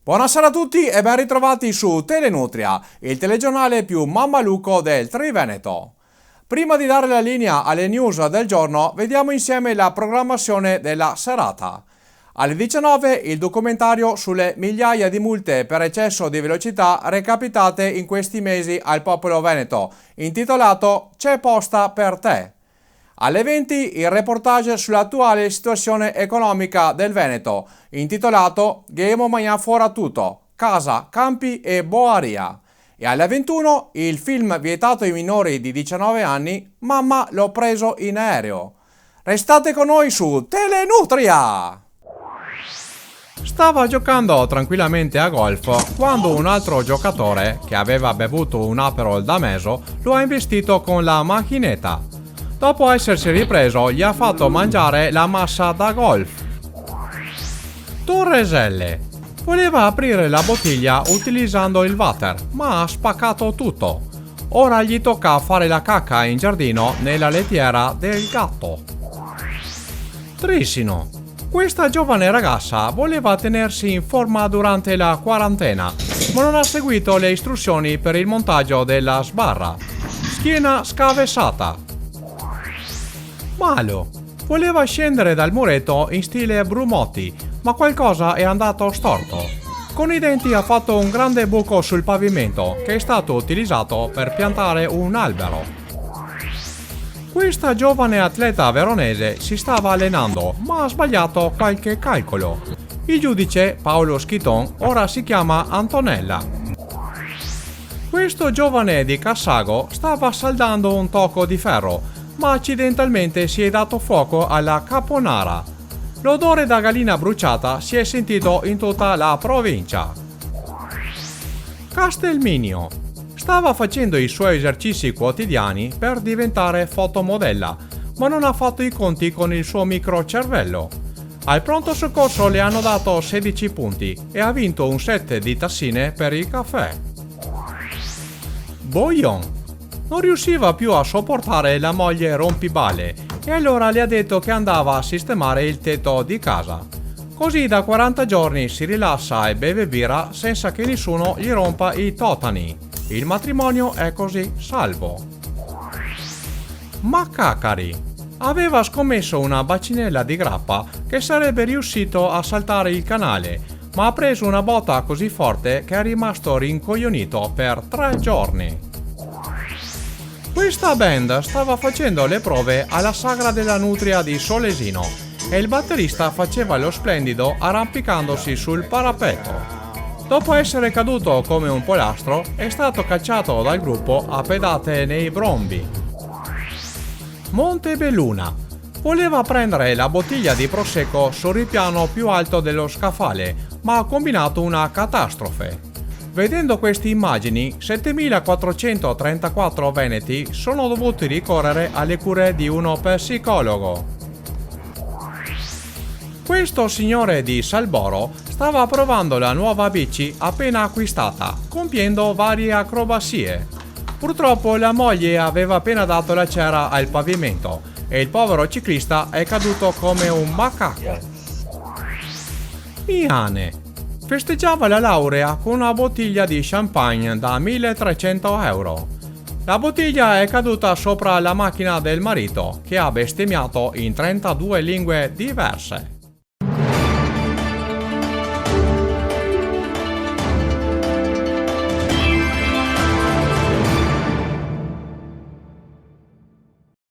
Buonasera a tutti e ben ritrovati su Telenutria, il telegiornale più mammaluco del Triveneto. Prima di dare la linea alle news del giorno, vediamo insieme la programmazione della serata. Alle 19 il documentario sulle migliaia di multe per eccesso di velocità recapitate in questi mesi al popolo veneto, intitolato C'è posta per te. Alle 20 il reportage sull'attuale situazione economica del Veneto, intitolato Ghemo Magna Fuora Tutto, Casa, Campi e Boaria. E alle 21 il film vietato ai minori di 19 anni, Mamma l'ho preso in aereo. Restate con noi su Telenutria! Stava giocando tranquillamente a golf quando un altro giocatore, che aveva bevuto un Aperol da meso, lo ha investito con la macchinetta. Dopo essersi ripreso, gli ha fatto mangiare la massa da golf. Torreselle. Voleva aprire la bottiglia utilizzando il water, ma ha spaccato tutto. Ora gli tocca fare la cacca in giardino nella lettiera del gatto. Trissino. Questa giovane ragazza voleva tenersi in forma durante la quarantena, ma non ha seguito le istruzioni per il montaggio della sbarra. Schiena scavessata. Malo. Voleva scendere dal muretto in stile Brumotti, ma qualcosa è andato storto. Con i denti ha fatto un grande buco sul pavimento che è stato utilizzato per piantare un albero. Questa giovane atleta veronese si stava allenando, ma ha sbagliato qualche calcolo. Il giudice, Paolo Schiton, ora si chiama Antonella. Questo giovane di Cassago stava saldando un tocco di ferro, ma accidentalmente si è dato fuoco alla caponara. L'odore da gallina bruciata si è sentito in tutta la provincia. Castelminio. Stava facendo i suoi esercizi quotidiani per diventare fotomodella, ma non ha fatto i conti con il suo microcervello. Al pronto soccorso le hanno dato 16 punti e ha vinto un set di tassine per il caffè. Boyon. Non riusciva più a sopportare la moglie rompiballe e allora le ha detto che andava a sistemare il tetto di casa. Così da 40 giorni si rilassa e beve birra senza che nessuno gli rompa i totani. Il matrimonio è così salvo. Macacari. Aveva scommesso una bacinella di grappa che sarebbe riuscito a saltare il canale, ma ha preso una botta così forte che è rimasto rincoglionito per 3 giorni. Questa band stava facendo le prove alla Sagra della Nutria di Solesino e il batterista faceva lo splendido arrampicandosi sul parapetto. Dopo essere caduto come un polastro, è stato cacciato dal gruppo a pedate nei brombi. Montebelluna. Voleva prendere la bottiglia di prosecco sul ripiano più alto dello scaffale, ma ha combinato una catastrofe. Vedendo queste immagini, 7.434 veneti sono dovuti ricorrere alle cure di uno psicologo. Questo signore di Salboro stava provando la nuova bici appena acquistata, compiendo varie acrobazie. Purtroppo la moglie aveva appena dato la cera al pavimento e il povero ciclista è caduto come un macaco. Iane. Festeggiava la laurea con una bottiglia di champagne da 1.300 euro. La bottiglia è caduta sopra la macchina del marito, che ha bestemmiato in 32 lingue diverse.